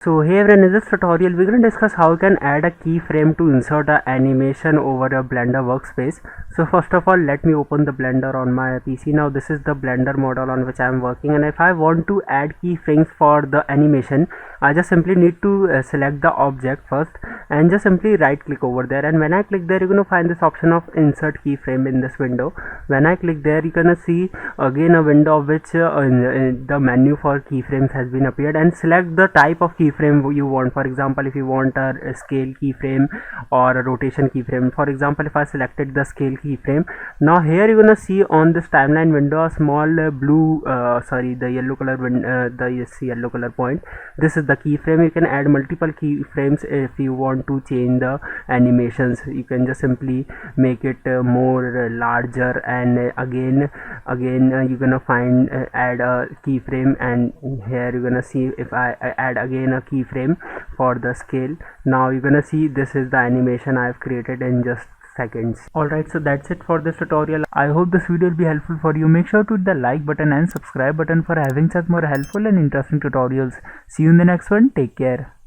So here in this tutorial we're going to discuss how you can add a keyframe to insert an animation over a Blender workspace. So first of all, let me open the Blender on my PC. Now this is the Blender model on which I am working, and if I want to add keyframes for the animation, I just simply need to select the object first and just simply right click over there, and when I click there you're going to find this option of insert keyframe in this window. When I click there you're going to see again a window of which the menu for keyframes has been appeared, and select the type of keyframe you want. For example, if you want a scale keyframe or a rotation keyframe, for example if I selected the scale keyframe, now here you're gonna see on this timeline window a small the yellow color yellow color point. This is the keyframe. You can add multiple keyframes if you want to change the animations. You can just simply make it more larger, and again you're gonna find add a keyframe, and here you're gonna see if I add again a keyframe for the scale. Now you're gonna see this is the animation I've created in just seconds. Alright, so that's it for this tutorial. I hope this video will be helpful for you. Make sure to hit the like button and subscribe button for having such more helpful and interesting tutorials. See you in the next one. Take care.